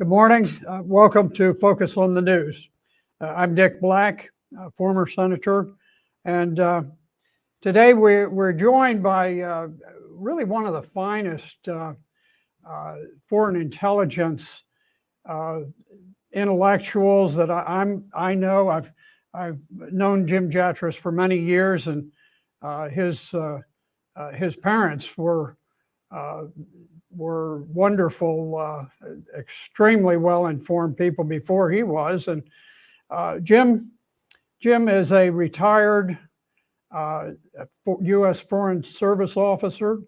Good morning. Welcome to Focus on the News. I'm Dick Black, former senator, and today we're joined by really one of the finest foreign intelligence intellectuals that I know. I've known Jim Jatras for many years, and his parents were wonderful, extremely well-informed people before he was. And Jim is a retired U.S. Foreign Service officer.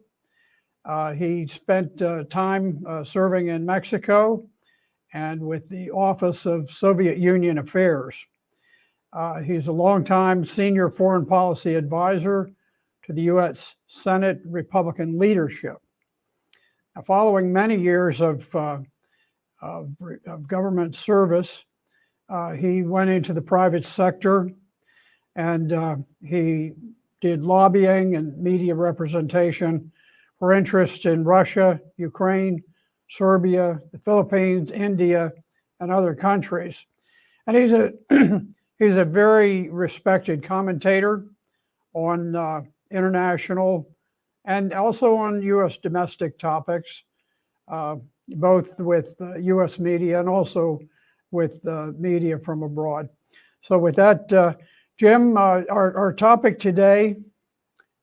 He spent time serving in Mexico and with the Office of Soviet Union Affairs. He's a longtime senior foreign policy advisor to the U.S. Senate Republican leadership. Now, following many years of government service, he went into the private sector, and he did lobbying and media representation for interests in Russia, Ukraine, Serbia, the Philippines, India, and other countries. And he's a very respected commentator on international and also on U.S. domestic topics, both with U.S. media and also with media from abroad. So with that, Jim, our topic today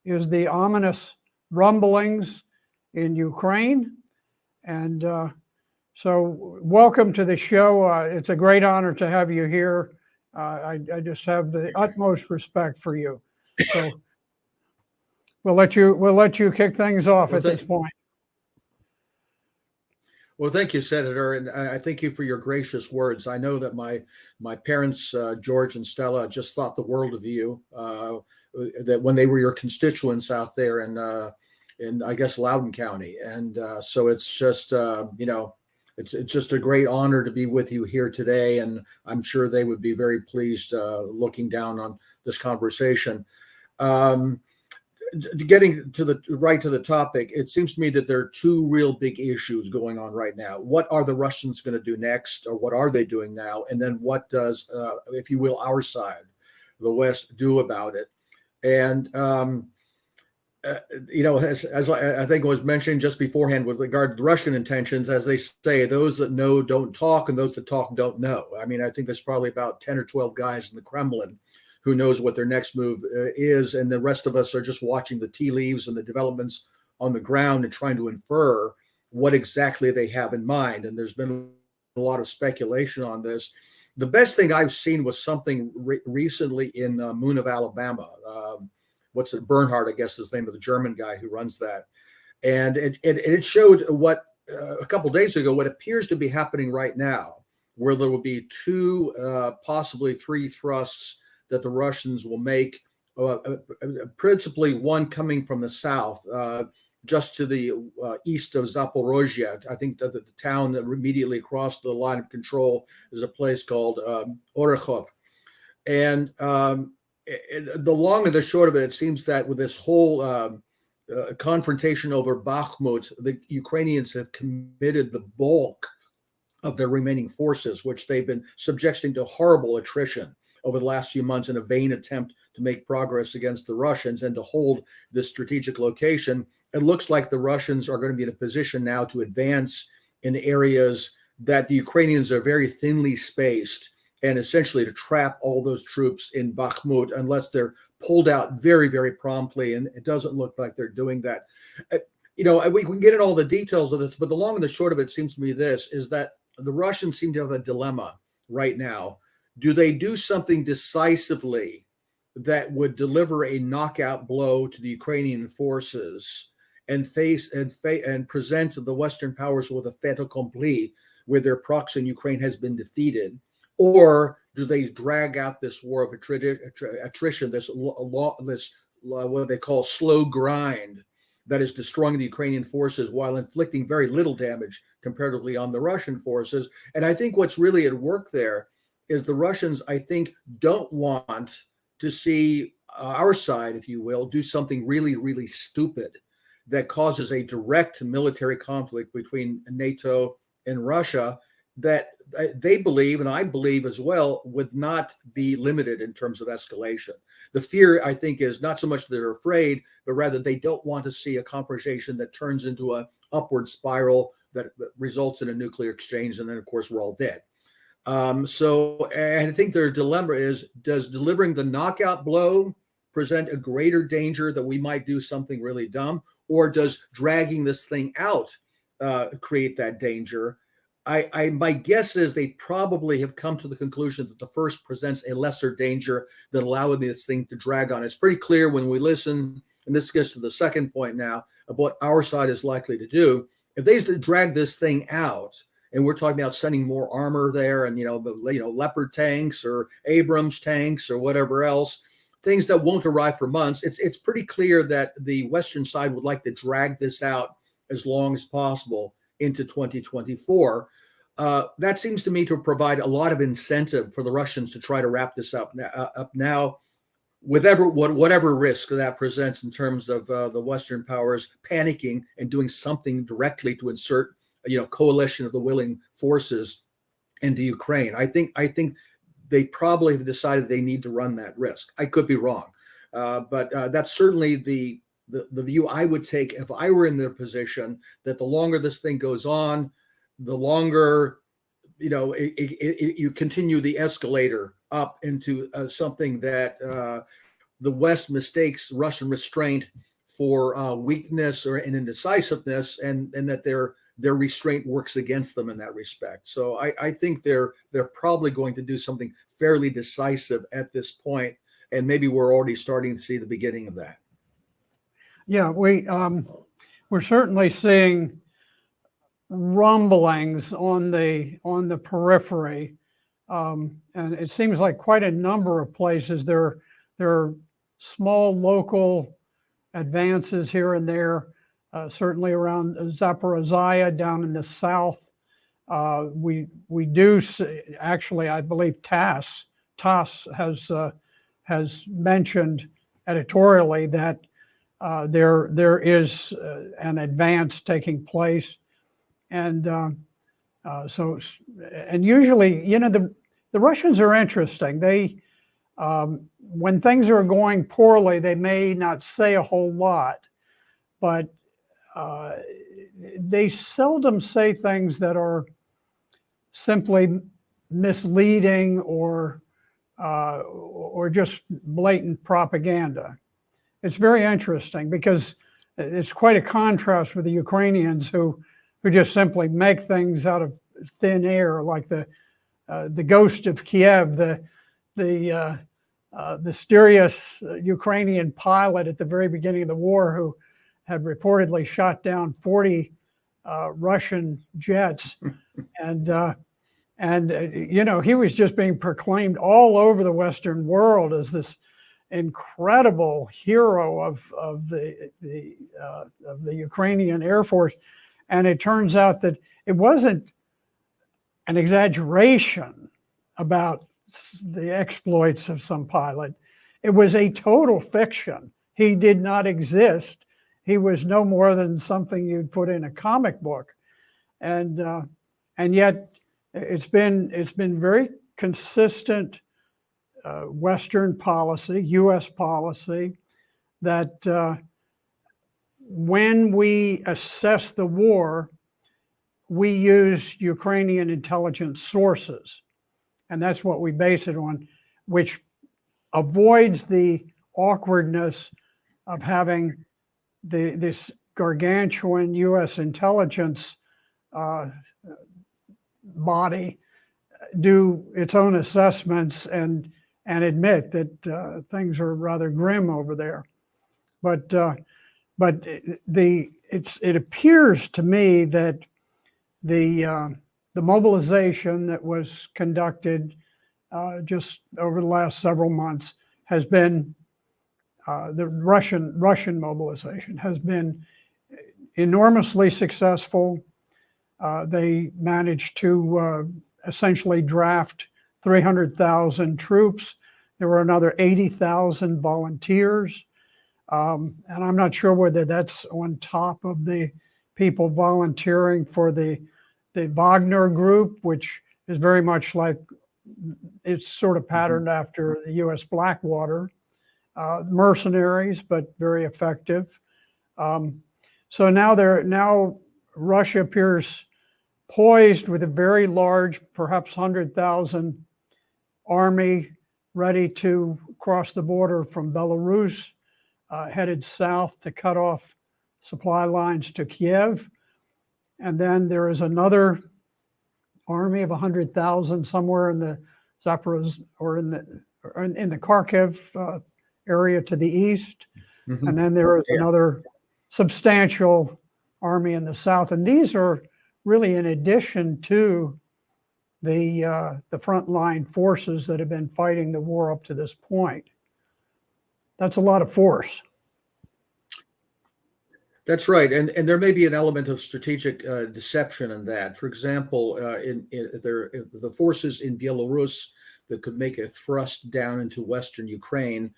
is the ominous rumblings in Ukraine. And so welcome to the show. It's a great honor to have you here. I just have the utmost respect for you. So we'll let you kick things off at this point. Well, thank you, Senator, and I thank you for your gracious words. I know that my parents, George and Stella, just thought the world of you. That when they were your constituents out there in I guess Loudoun County, and so it's just it's just a great honor to be with you here today, and I'm sure they would be very pleased looking down on this conversation. Getting to the topic, it seems to me that there are two real big issues going on right now. What are the Russians going to do next, or what are they doing now? And then what does, if you will, our side, the West, do about it? And, as I think was mentioned just beforehand with regard to Russian intentions, as they say, those that know don't talk, and those that talk don't know. I mean, I think there's probably about 10 or 12 guys in the Kremlin who knows what their next move is, and the rest of us are just watching the tea leaves and the developments on the ground and trying to infer what exactly they have in mind. And there's been a lot of speculation on this. The best thing I've seen was something recently in Moon of Alabama. What's it? Bernhard, I guess, is the name of the German guy who runs that. And it showed what a couple days ago, what appears to be happening right now, where there will be two, possibly three thrusts that the Russians will make, principally one coming from the south, just to the east of Zaporozhye. I think that the town that immediately across the line of control is a place called Orekhov. And the long and the short of it, it seems that with this whole confrontation over Bakhmut, the Ukrainians have committed the bulk of their remaining forces, which they've been subjecting to horrible attrition over the last few months in a vain attempt to make progress against the Russians and to hold this strategic location. It looks like the Russians are going to be in a position now to advance in areas that the Ukrainians are very thinly spaced, and essentially to trap all those troops in Bakhmut unless they're pulled out very, very promptly. And it doesn't look like they're doing that. We can get in all the details of this, but the long and the short of it seems to me this is that the Russians seem to have a dilemma right now. Do they do something decisively that would deliver a knockout blow to the Ukrainian forces and present the Western powers with a fait accompli, where their proxy in Ukraine has been defeated? Or do they drag out this war of attrition, this what they call slow grind that is destroying the Ukrainian forces while inflicting very little damage comparatively on the Russian forces? And I think what's really at work there is the Russians, I think, don't want to see our side, if you will, do something really, really stupid that causes a direct military conflict between NATO and Russia, that they believe, and I believe as well, would not be limited in terms of escalation. The fear, I think, is not so much that they're afraid, but rather they don't want to see a confrontation that turns into an upward spiral that results in a nuclear exchange, and then, of course, we're all dead. So, and I think their dilemma is, does delivering the knockout blow present a greater danger that we might do something really dumb, or does dragging this thing out create that danger? My guess is they probably have come to the conclusion that the first presents a lesser danger than allowing this thing to drag on. It's pretty clear when we listen, and this gets to the second point now, of what our side is likely to do. If they drag this thing out, and we're talking about sending more armor there, and Leopard tanks or Abrams tanks or whatever else, things that won't arrive for months, it's pretty clear that the Western side would like to drag this out as long as possible into 2024. That seems to me to provide a lot of incentive for the Russians to try to wrap this up now, whatever risk that presents in terms of the Western powers panicking and doing something directly to insert coalition of the willing forces into Ukraine. I think they probably have decided they need to run that risk. I could be wrong, but that's certainly the view I would take if I were in their position, that the longer this thing goes on, the longer, you continue the escalator up into something that the West mistakes Russian restraint for weakness or an indecisiveness, and that their restraint works against them in that respect. So I think they're probably going to do something fairly decisive at this point, and maybe we're already starting to see the beginning of that. Yeah, we're certainly seeing rumblings on the periphery, and it seems like quite a number of places there are small local advances here and there. Certainly around Zaporizhia down in the south, we do see, actually, I believe TASS has mentioned editorially that there is an advance taking place, and usually, the Russians are interesting. They when things are going poorly, they may not say a whole lot, but they seldom say things that are simply misleading or just blatant propaganda. It's very interesting because it's quite a contrast with the Ukrainians who just simply make things out of thin air, like the ghost of Kiev, the mysterious Ukrainian pilot at the very beginning of the war who had reportedly shot down 40 Russian jets, and he was just being proclaimed all over the Western world as this incredible hero of the Ukrainian Air Force, and it turns out that it wasn't an exaggeration about the exploits of some pilot. It was a total fiction. He did not exist. He was no more than something you'd put in a comic book, and yet it's been very consistent Western policy, U.S. policy, that when we assess the war, we use Ukrainian intelligence sources, and that's what we base it on, which avoids the awkwardness of having this gargantuan U.S. intelligence body do its own assessments and admit that things are rather grim over there. But it appears to me that the mobilization that was conducted just over the last several months has been the Russian mobilization has been enormously successful. They managed to essentially draft 300,000 troops. There were another 80,000 volunteers. And I'm not sure whether that's on top of the people volunteering for the the Wagner Group, which is very much like, it's sort of patterned after the U.S. Blackwater, mercenaries, but very effective. So now Russia appears poised with a very large, perhaps 100,000 army ready to cross the border from Belarus, headed south to cut off supply lines to Kiev. And then there is another army of 100,000 somewhere in the Zaporozhye or in the Kharkiv area to the east. And then there is another substantial army in the south. And these are really in addition to the frontline forces that have been fighting the war up to this point. That's a lot of force. That's right, and there may be an element of strategic deception in that. For example, the forces in Belarus that could make a thrust down into Western Ukraine,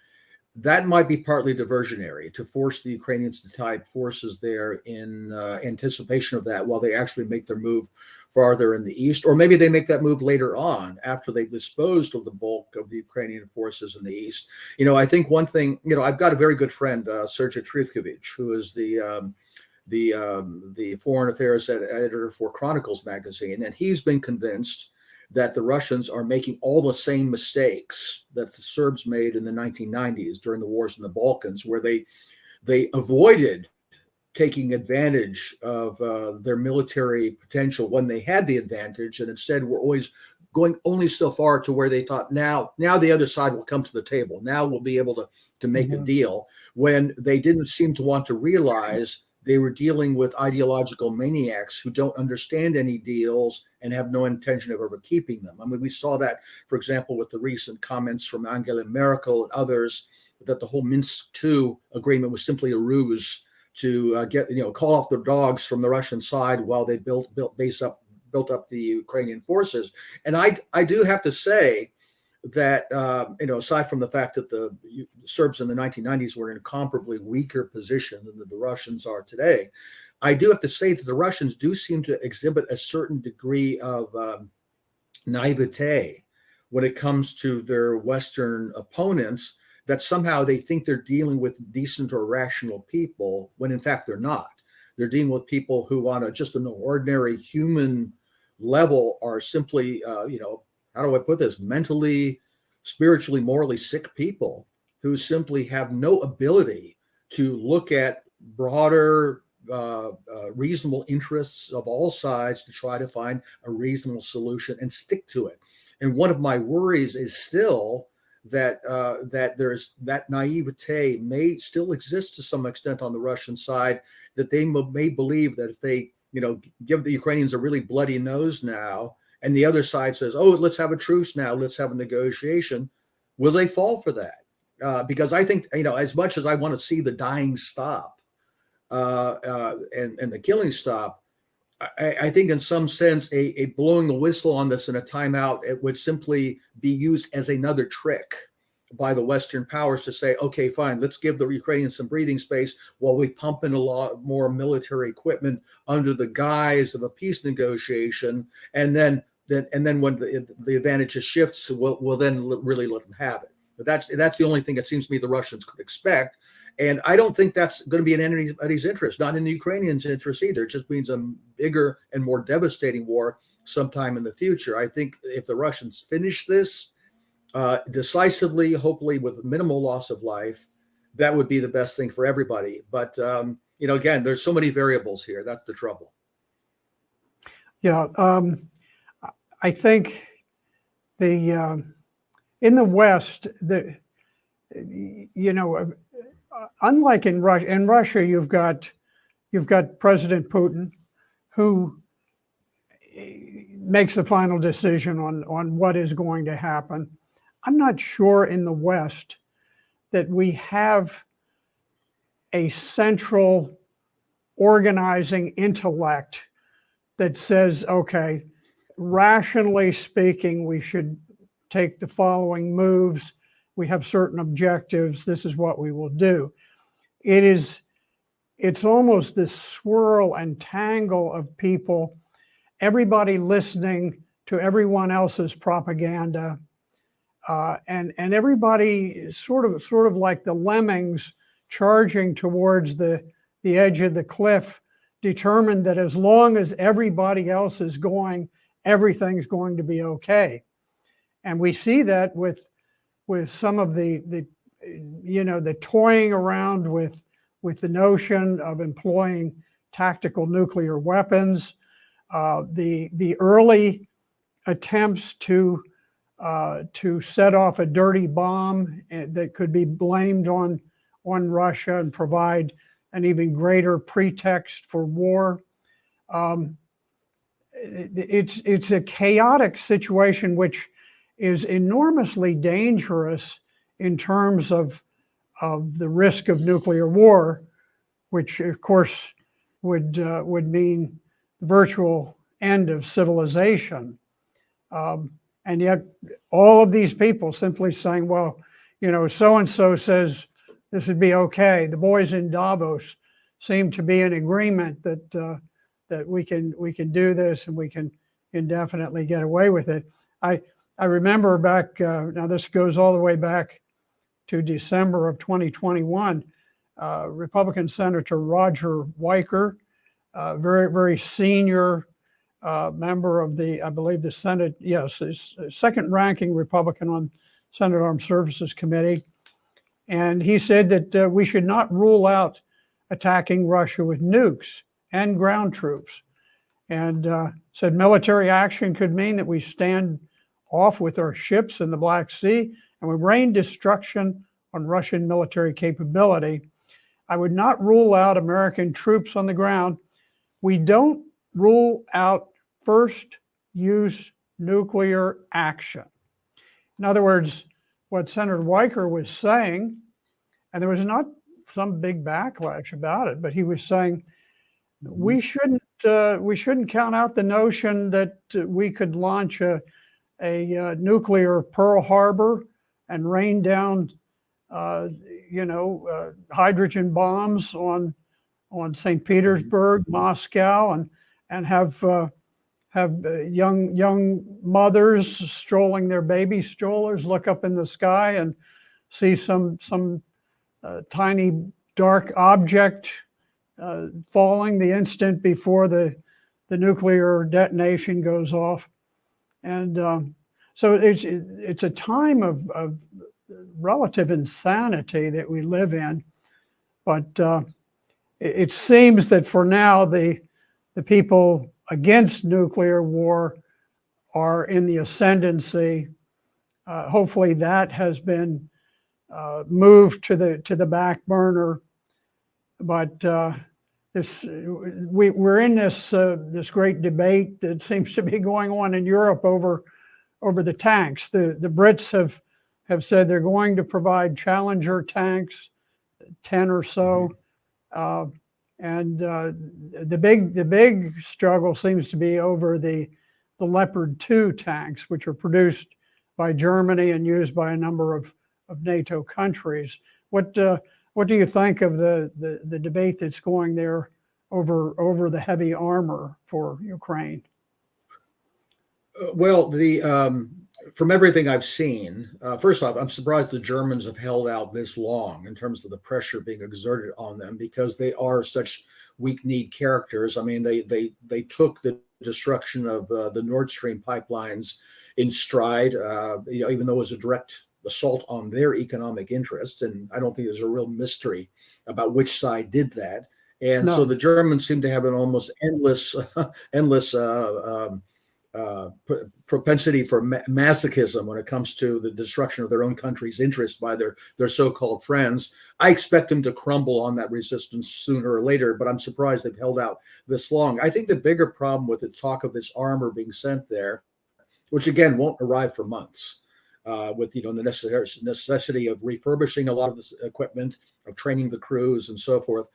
that might be partly diversionary to force the Ukrainians to type forces there in anticipation of that, while they actually make their move farther in the east, or maybe they make that move later on after they've disposed of the bulk of the Ukrainian forces in the east. I think one thing, I've got a very good friend, Sergei Trifkovich, who is the foreign affairs editor for Chronicles magazine, and he's been convinced that the Russians are making all the same mistakes that the Serbs made in the 1990s during the wars in the Balkans, where they avoided taking advantage of their military potential when they had the advantage, and instead were always going only so far to where they thought now the other side will come to the table. Now we'll be able to make a deal, when they didn't seem to want to realize they were dealing with ideological maniacs who don't understand any deals and have no intention of ever keeping them. I mean, we saw that, for example, with the recent comments from Angela Merkel and others, that the whole Minsk II agreement was simply a ruse to call off the dogs from the Russian side while they built up the Ukrainian forces. And I do have to say that aside from the fact that the Serbs in the 1990s were in a comparably weaker position than the Russians are today, I do have to say that the Russians do seem to exhibit a certain degree of naivete when it comes to their Western opponents, that somehow they think they're dealing with decent or rational people, when in fact they're not. They're dealing with people who on just an ordinary human level are simply, how do I put this, mentally, spiritually, morally sick people who simply have no ability to look at broader, reasonable interests of all sides to try to find a reasonable solution and stick to it. And one of my worries is still that there's that naivete may still exist to some extent on the Russian side, that they may believe that if they give the Ukrainians a really bloody nose now, and the other side says, oh, let's have a truce now, let's have a negotiation, will they fall for that? Because I think, as much as I want to see the dying stop and the killing stop, I think in some sense a blowing the whistle on this and a timeout, it would simply be used as another trick by the Western powers to say, okay, fine, let's give the Ukrainians some breathing space while we pump in a lot more military equipment under the guise of a peace negotiation, and then when the advantage shifts, we'll then really let them have it. But that's the only thing it seems to me the Russians could expect. And I don't think that's going to be in anybody's interest, not in the Ukrainians' interest either. It just means a bigger and more devastating war sometime in the future. I think if the Russians finish this decisively, hopefully with minimal loss of life, that would be the best thing for everybody. But, again, there's so many variables here. That's the trouble. Yeah, I think in the West, unlike in Russia, you've got President Putin, who makes the final decision on what is going to happen. I'm not sure in the West that we have a central organizing intellect that says, okay, rationally speaking, we should take the following moves. We have certain objectives. This is what we will do. It's almost this swirl and tangle of people, everybody listening to everyone else's propaganda, and everybody sort of like the lemmings charging towards the edge of the cliff, determined that as long as everybody else is going, everything's going to be okay. And we see that with some of the toying around with the notion of employing tactical nuclear weapons, the early attempts to set off a dirty bomb that could be blamed on Russia and provide an even greater pretext for war. It's a chaotic situation, which is enormously dangerous in terms of the risk of nuclear war, which of course would mean the virtual end of civilization. And yet all of these people simply saying, well, so-and-so says this would be okay. The boys in Davos seem to be in agreement that we can do this and we can indefinitely get away with it. I remember back, now this goes all the way back to December of 2021, Republican Senator Roger Wiker, very, very senior member of I believe the Senate, yes, second ranking Republican on Senate Armed Services Committee. And he said that we should not rule out attacking Russia with nukes and ground troops. And said military action could mean that we stand off with our ships in the Black Sea and we rain destruction on Russian military capability. I would not rule out American troops on the ground. We don't rule out first use nuclear action. In other words, what Senator Wiker was saying, and there was not some big backlash about it, but he was saying we shouldn't count out the notion that we could launch a nuclear Pearl Harbor and rain down hydrogen bombs on St. Petersburg, Moscow, and have young mothers strolling their baby strollers look up in the sky and see some tiny dark object falling the instant before the nuclear detonation goes off. And so it's a time of relative insanity that we live in. But it seems that for now, the people against nuclear war are in the ascendancy. Hopefully that has been moved to the back burner. But we're in this great debate that seems to be going on in Europe over the tanks. The Brits have said they're going to provide Challenger tanks, 10 or so. And the big struggle seems to be over the Leopard 2 tanks, which are produced by Germany and used by a number of NATO countries. What do you think of the debate that's going there over the heavy armor for Ukraine? Well, from everything I've seen, first off, I'm surprised the Germans have held out this long in terms of the pressure being exerted on them, because they are such weak-kneed characters. I mean, they took the destruction of the Nord Stream pipelines in stride, even though it was a direct assault on their economic interests. And I don't think there's a real mystery about which side did that. And so the Germans seem to have an almost endless propensity for masochism when it comes to the destruction of their own country's interests by their so-called friends. I expect them to crumble on that resistance sooner or later, but I'm surprised they've held out this long. I think the bigger problem with the talk of this armor being sent there, which again won't arrive for months, with the necessity of refurbishing a lot of this equipment, of training the crews and so forth,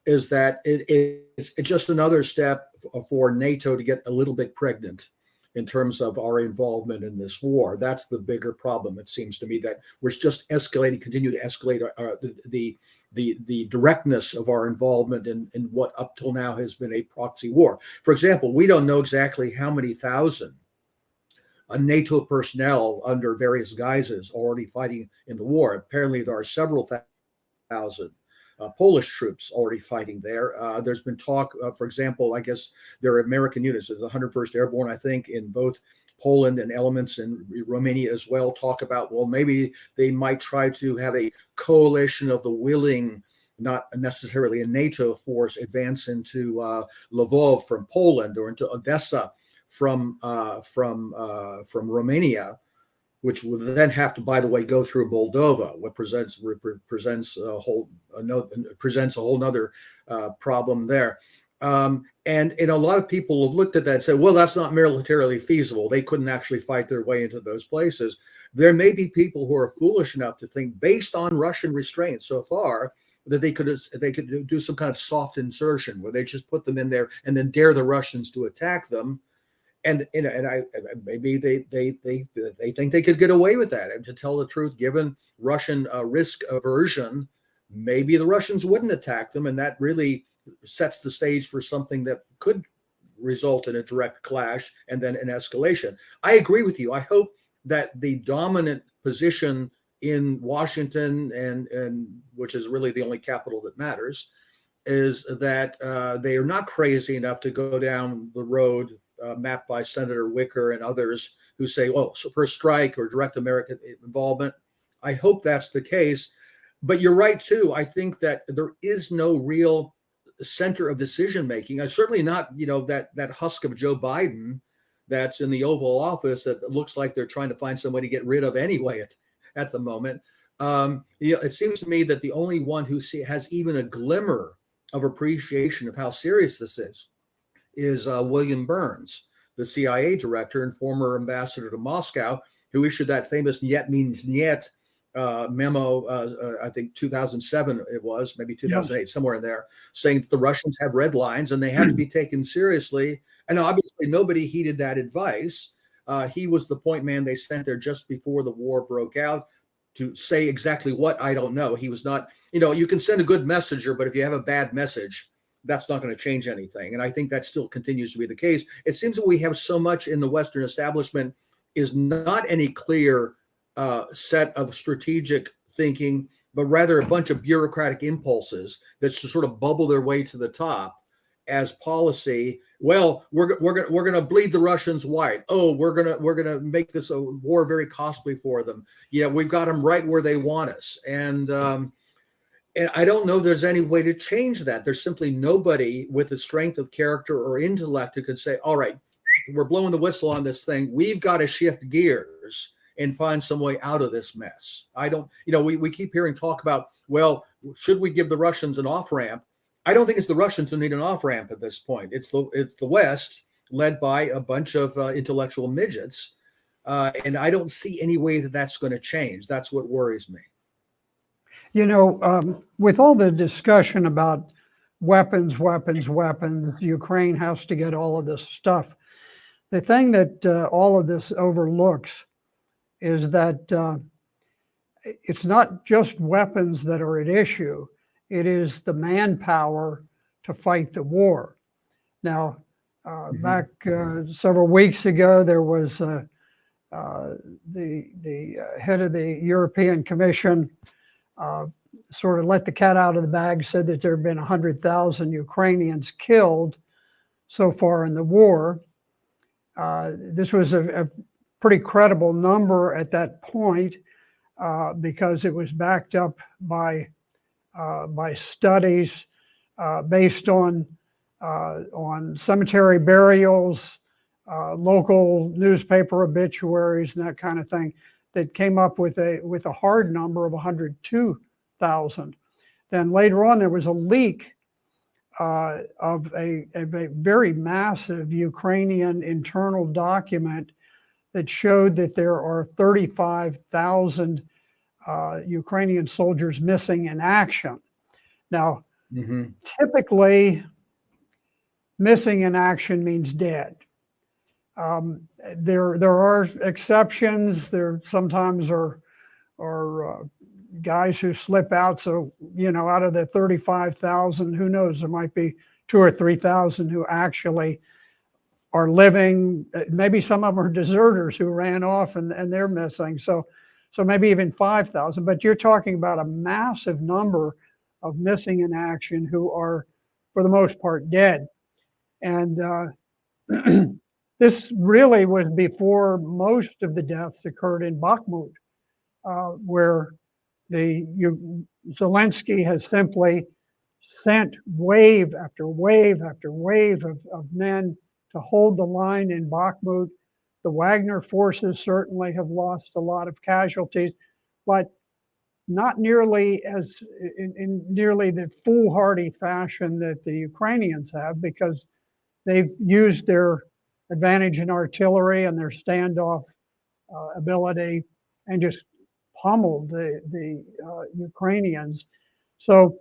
is that it's just another step for NATO to get a little bit pregnant in terms of our involvement in this war. That's the bigger problem. It seems to me that we're just escalating, continue to escalate the directness of our involvement in what up till now has been a proxy war. For example, we don't know exactly how many thousand NATO personnel under various guises already fighting in the war. Apparently, there are several thousand Polish troops already fighting there. There's been talk, for example, I guess there are American units. There's the 101st Airborne, I think, in both Poland and elements in Romania as well. Talk about, well, maybe they might try to have a coalition of the willing, not necessarily a NATO force, advance into Lvov from Poland or into Odessa from Romania, which would then have to, by the way, go through Moldova, what presents a whole nother problem there. And a lot of people have looked at that and said, well, that's not militarily feasible. They couldn't actually fight their way into those places. There may be people who are foolish enough to think, based on Russian restraint so far, that they could do some kind of soft insertion where they just put them in there and then dare the Russians to attack them. And maybe they think they could get away with that. And to tell the truth, given Russian risk aversion, maybe the Russians wouldn't attack them, and that really sets the stage for something that could result in a direct clash and then an escalation. I agree with you. I hope that the dominant position in Washington, and which is really the only capital that matters, is that they are not crazy enough to go down the road mapped by Senator Wicker and others who say, well, so first strike or direct American involvement. I hope that's the case. But you're right, too. I think that there is no real center of decision making. Certainly not, that husk of Joe Biden that's in the Oval Office that looks like they're trying to find somebody to get rid of anyway at the moment. It seems to me that the only one who has even a glimmer of appreciation of how serious this is William Burns, the CIA director and former ambassador to Moscow, who issued that famous "Niet means Niet" memo, I think 2007 it was, maybe 2008, somewhere in there, saying that the Russians have red lines and they have to be taken seriously. And obviously nobody heeded that advice. He was the point man they sent there just before the war broke out to say exactly what, I don't know. He was not, you can send a good messenger, but if you have a bad message, that's not going to change anything. And I think that still continues to be the case. It seems that we have so much in the Western establishment is not any clear set of strategic thinking, but rather a bunch of bureaucratic impulses that sort of bubble their way to the top as policy. Well, we're going to bleed the Russians white. Oh, we're going to make this a war very costly for them. Yeah, we've got them right where they want us. And I don't know there's any way to change that. There's simply nobody with the strength of character or intellect who could say, all right, we're blowing the whistle on this thing. We've got to shift gears and find some way out of this mess. I don't, we keep hearing talk about, well, should we give the Russians an off-ramp? I don't think it's the Russians who need an off-ramp at this point. It's the West, led by a bunch of intellectual midgets. And I don't see any way that that's going to change. That's what worries me. With all the discussion about weapons, Ukraine has to get all of this stuff. The thing that all of this overlooks is that it's not just weapons that are at issue. It is the manpower to fight the war. Now, back several weeks ago, there was the head of the European Commission sort of let the cat out of the bag, said that there have been 100,000 Ukrainians killed so far in the war. This was a pretty credible number at that point because it was backed up by studies based on cemetery burials, local newspaper obituaries, and that kind of thing, that came up with a hard number of 102,000. Then later on, there was a leak of a very massive Ukrainian internal document that showed that there are 35,000 Ukrainian soldiers missing in action. Now, typically, missing in action means dead. There are exceptions. There sometimes are guys who slip out. So, out of the 35,000, who knows, there might be 2 or 3,000 who actually are living. Maybe some of them are deserters who ran off and they're missing. So maybe even 5,000, but you're talking about a massive number of missing in action who are, for the most part, dead. And this really was before most of the deaths occurred in Bakhmut, where Zelensky has simply sent wave after wave after wave of men to hold the line in Bakhmut. The Wagner forces certainly have lost a lot of casualties, but not nearly in nearly the foolhardy fashion that the Ukrainians have, because they've used their advantage in artillery and their standoff ability and just pummeled the Ukrainians. So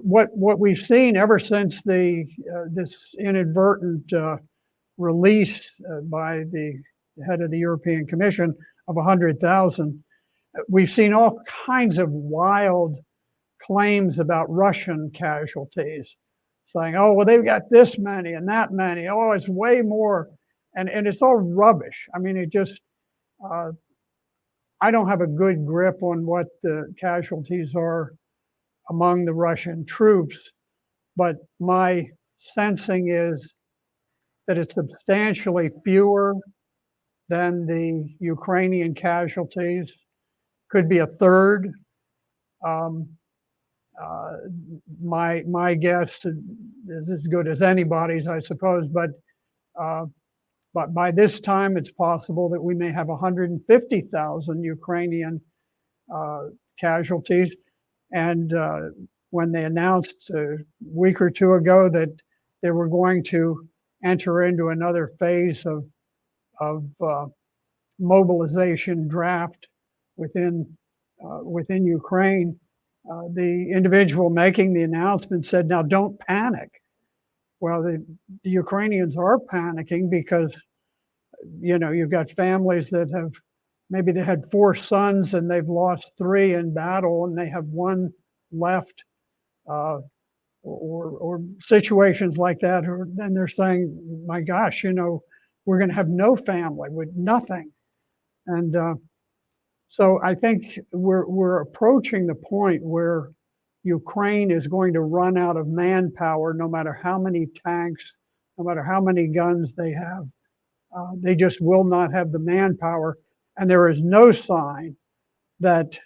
what we've seen ever since this inadvertent release by the head of the European Commission of 100,000, we've seen all kinds of wild claims about Russian casualties, saying, oh, well, they've got this many and that many. Oh, it's way more. And it's all rubbish. I mean, it just, I don't have a good grip on what the casualties are among the Russian troops, but my sensing is that it's substantially fewer than the Ukrainian casualties, could be a third. My guess is as good as anybody's, I suppose, but by this time, it's possible that we may have 150,000 Ukrainian casualties. And when they announced a week or two ago that they were going to enter into another phase of mobilization draft within Ukraine, the individual making the announcement said, "Now don't panic." Well, the Ukrainians are panicking because you've got families that have, maybe they had 4 sons and they've lost 3 in battle and they have 1 left, or situations like that. And they're saying, my gosh, we're going to have no family with nothing. And so I think we're approaching the point where Ukraine is going to run out of manpower, no matter how many tanks, no matter how many guns they have. They just will not have the manpower. And there is no sign that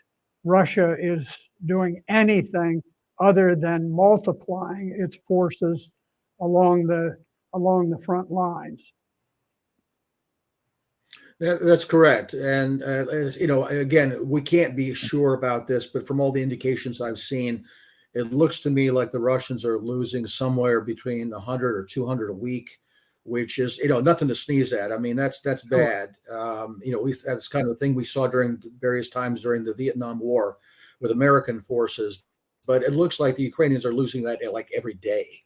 Russia is doing anything other than multiplying its forces along the front lines. That's correct. And, again, we can't be sure about this, but from all the indications I've seen, it looks to me like the Russians are losing somewhere between 100 or 200 a week, which is, nothing to sneeze at. I mean, that's bad. That's kind of the thing we saw during various times during the Vietnam War with American forces. But it looks like the Ukrainians are losing that like every day.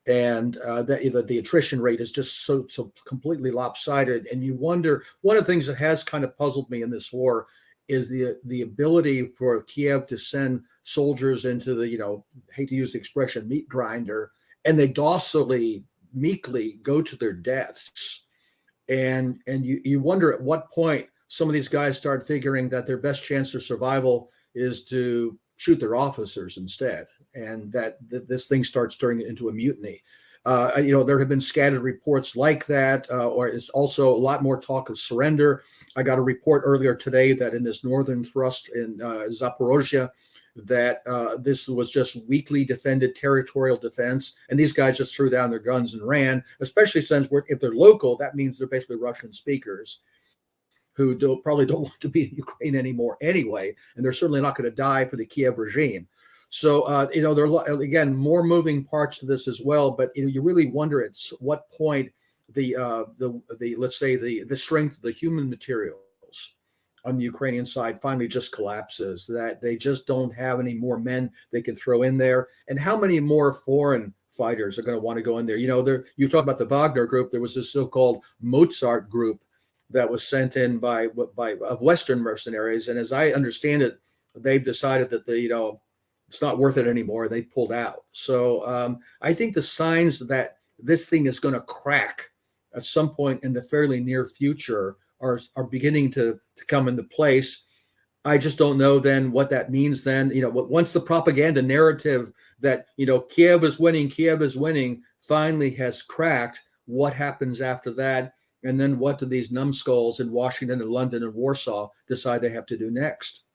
And that the attrition rate is just so completely lopsided. And you wonder, one of the things that has kind of puzzled me in this war is the ability for Kiev to send soldiers into the, hate to use the expression, meat grinder, and they docilely, meekly go to their deaths. And you wonder at what point some of these guys start figuring that their best chance of survival is to shoot their officers instead, and that this thing starts turning into a mutiny. There have been scattered reports like that, or it's also a lot more talk of surrender. I got a report earlier today that in this northern thrust in Zaporozhye, that this was just weakly defended territorial defense, and these guys just threw down their guns and ran, especially since if they're local, that means they're basically Russian speakers who probably don't want to be in Ukraine anymore anyway, and they're certainly not going to die for the Kiev regime. So, there are, again, more moving parts to this as well, but you really wonder at what point the let's say the strength of the human materials on the Ukrainian side finally just collapses, that they just don't have any more men they can throw in there, and how many more foreign fighters are going to want to go in there. You talk about the Wagner group. There was this so-called Mozart group that was sent in by Western mercenaries, and as I understand it, they've decided that it's not worth it anymore. They pulled out. So I think the signs that this thing is going to crack at some point in the fairly near future are beginning to come into place. I just don't know then what that means then. Once the propaganda narrative that, Kiev is winning finally has cracked, what happens after that? And then what do these numbskulls in Washington and London and Warsaw decide they have to do next?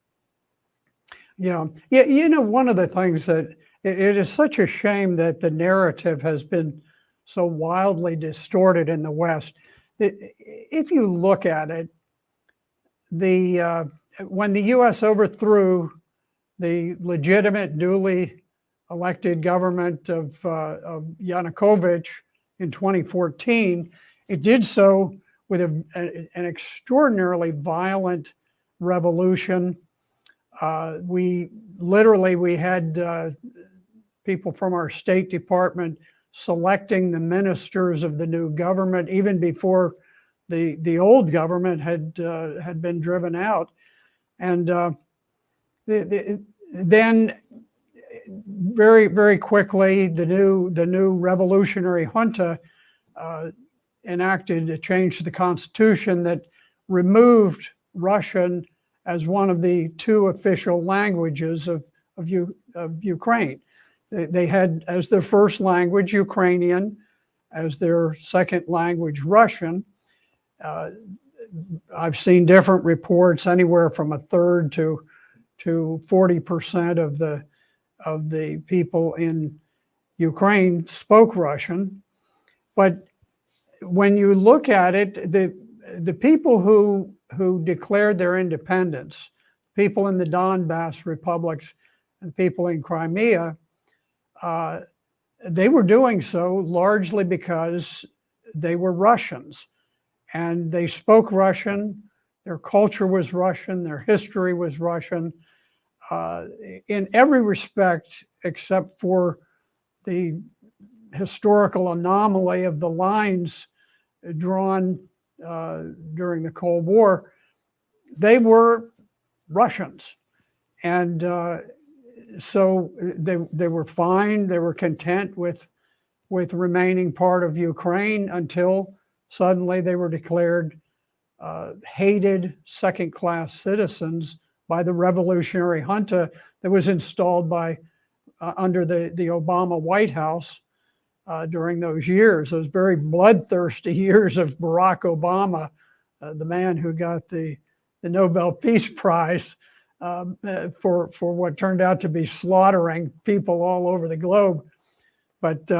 Yeah. One of the things that it is such a shame that the narrative has been so wildly distorted in the West. If you look at it, when the U.S. overthrew the legitimate, duly elected government of Yanukovych in 2014, it did so with an extraordinarily violent revolution. We had people from our State Department selecting the ministers of the new government even before the old government had been driven out, and then very, very quickly the new revolutionary junta enacted a change to the Constitution that removed Russian as one of the two official languages of Ukraine. They had as their first language Ukrainian, as their second language Russian. I've seen different reports, anywhere from a third to 40% of the people in Ukraine spoke Russian. But when you look at it, the people who declared their independence, people in the Donbass republics and people in Crimea, they were doing so largely because they were Russians and they spoke Russian. Their culture was Russian. Their history was Russian. In every respect, except for the historical anomaly of the lines drawn during the Cold War, they were Russians. And so they were fine. They were content with remaining part of Ukraine until suddenly they were declared hated second-class citizens by the revolutionary junta that was installed under the Obama White House during those years, those very bloodthirsty years of Barack Obama, the man who got the Nobel Peace Prize for what turned out to be slaughtering people all over the globe. But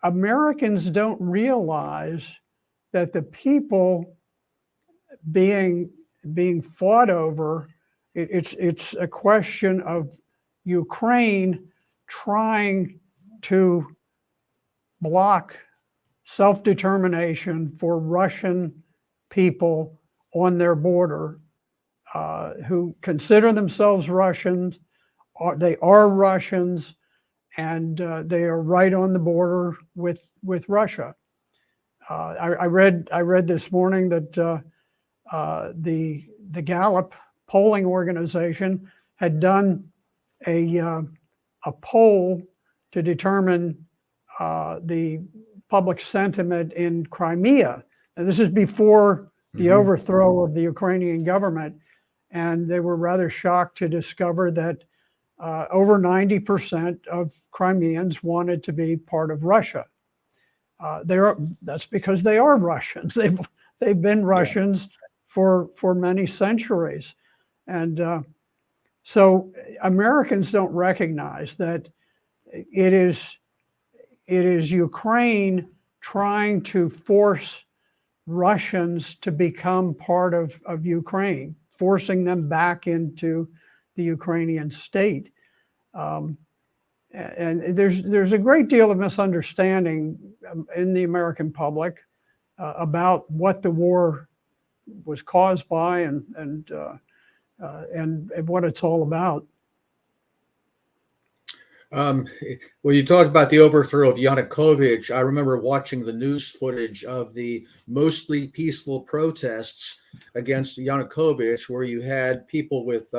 Americans don't realize that the people being fought over, it's a question of Ukraine trying to block self-determination for Russian people on their border who consider themselves Russians. They are Russians, and they are right on the border with Russia. I read this morning that the Gallup polling organization had done a poll to determine the public sentiment in Crimea. And this is before the overthrow of the Ukrainian government. And they were rather shocked to discover that over 90% of Crimeans wanted to be part of Russia. That's because they are Russians. They've been Russians for many centuries. And so Americans don't recognize that it is Ukraine trying to force Russians to become part of Ukraine, forcing them back into the Ukrainian state. And there's a great deal of misunderstanding in the American public about what the war was caused by and what it's all about. Um, well, you talked about the overthrow of Yanukovych. I remember watching the news footage of the mostly peaceful protests against Yanukovych, where you had people with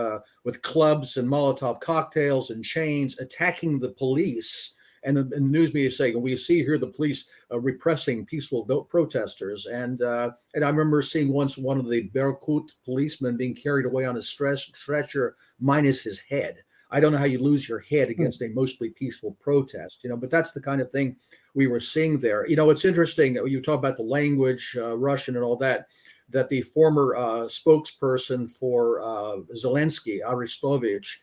clubs and Molotov cocktails and chains attacking the police. And the news media saying, "We see here the police repressing peaceful protesters." And I remember seeing once one of the Berkut policemen being carried away on a stretcher minus his head. I don't know how you lose your head against a mostly peaceful protest, but that's the kind of thing we were seeing there. It's interesting that you talk about the language, Russian and all that, that the former spokesperson for Zelensky, Aristovich,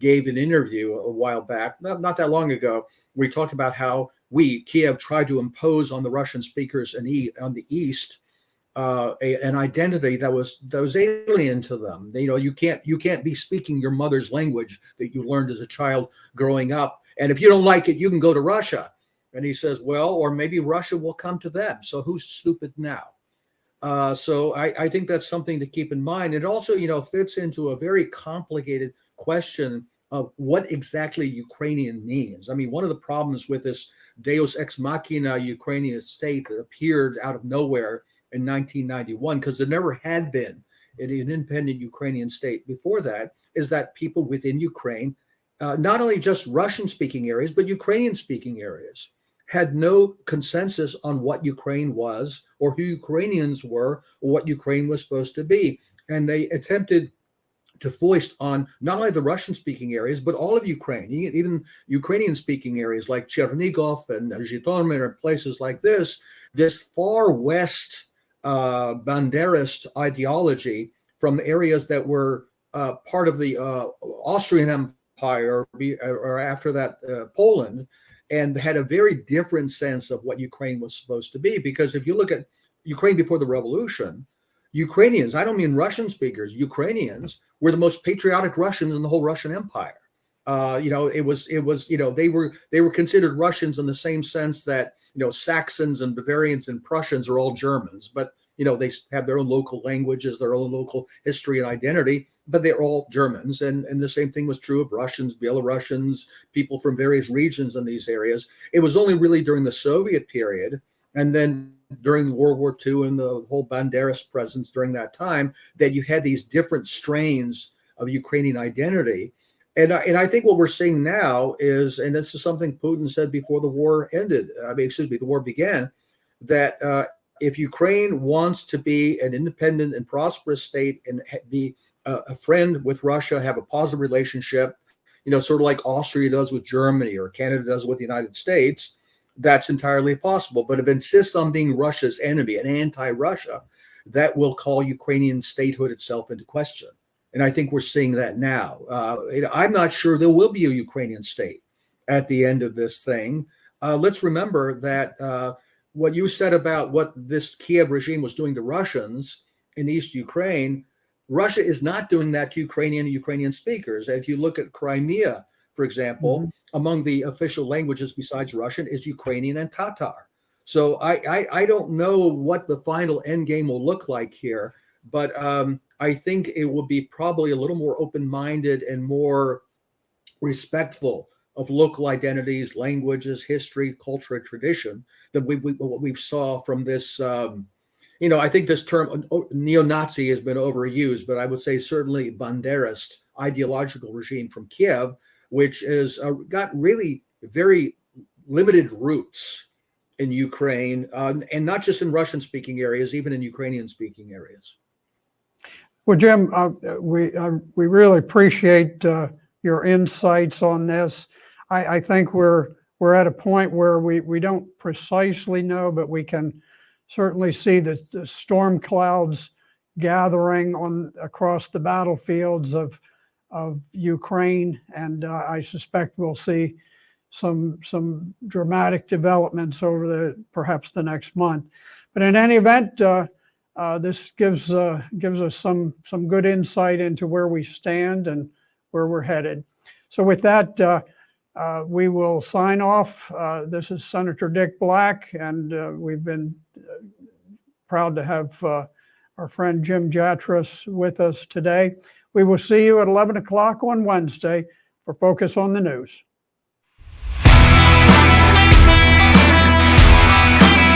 gave an interview a while back, not that long ago, where he talked about how Kiev, tried to impose on the Russian speakers on the East an identity that was alien to them. You can't be speaking your mother's language that you learned as a child growing up, and if you don't like it, you can go to Russia. And he says, well, or maybe Russia will come to them. So who's stupid now? So I think that's something to keep in mind. It also, fits into a very complicated question of what exactly Ukrainian means. I mean, one of the problems with this Deus ex machina Ukrainian state that appeared out of nowhere in 1991, because there never had been an independent Ukrainian state before that, is that people within Ukraine, not only just Russian-speaking areas, but Ukrainian-speaking areas, had no consensus on what Ukraine was or who Ukrainians were or what Ukraine was supposed to be. And they attempted to foist on not only the Russian-speaking areas, but all of Ukraine, even Ukrainian-speaking areas like Chernigov and Zhytomyr and places like this far west Banderist ideology from areas that were part of the Austrian Empire or after that Poland, and had a very different sense of what Ukraine was supposed to be. Because if you look at Ukraine before the revolution, Ukrainians, I don't mean Russian speakers, Ukrainians were the most patriotic Russians in the whole Russian Empire. It was they were considered Russians in the same sense that Saxons and Bavarians and Prussians are all Germans, but they have their own local languages, their own local history and identity, but they're all Germans. And the same thing was true of Russians, Belarusians, people from various regions in these areas. It was only really during the Soviet period and then during World War II and the whole Banderist presence during that time that you had these different strains of Ukrainian identity. And I think what we're seeing now is, and this is something Putin said before the war ended, the war began, that if Ukraine wants to be an independent and prosperous state and be a friend with Russia, have a positive relationship, sort of like Austria does with Germany or Canada does with the United States, that's entirely possible. But if it insists on being Russia's enemy and anti-Russia, that will call Ukrainian statehood itself into question. And I think we're seeing that now. I'm not sure there will be a Ukrainian state at the end of this thing. Let's remember that what you said about what this Kiev regime was doing to Russians in East Ukraine, Russia is not doing that to Ukrainian speakers. If you look at Crimea, for example, among the official languages besides Russian is Ukrainian and Tatar. So I don't know what the final end game will look like here, but I think it will be probably a little more open-minded and more respectful of local identities, languages, history, culture, and tradition than what we've saw from this. I think this term neo-Nazi has been overused, but I would say certainly Banderist ideological regime from Kiev, which is got really very limited roots in Ukraine, and not just in Russian-speaking areas, even in Ukrainian-speaking areas. Well, Jim, we really appreciate your insights on this. I think we're at a point where we don't precisely know, but we can certainly see the storm clouds gathering across the battlefields of Ukraine, and I suspect we'll see some dramatic developments over perhaps the next month. But in any event, this gives us some good insight into where we stand and where we're headed. So with that, we will sign off. This is Senator Dick Black, and we've been proud to have our friend Jim Jatras with us today. We will see you at 11 o'clock on Wednesday for Focus on the News.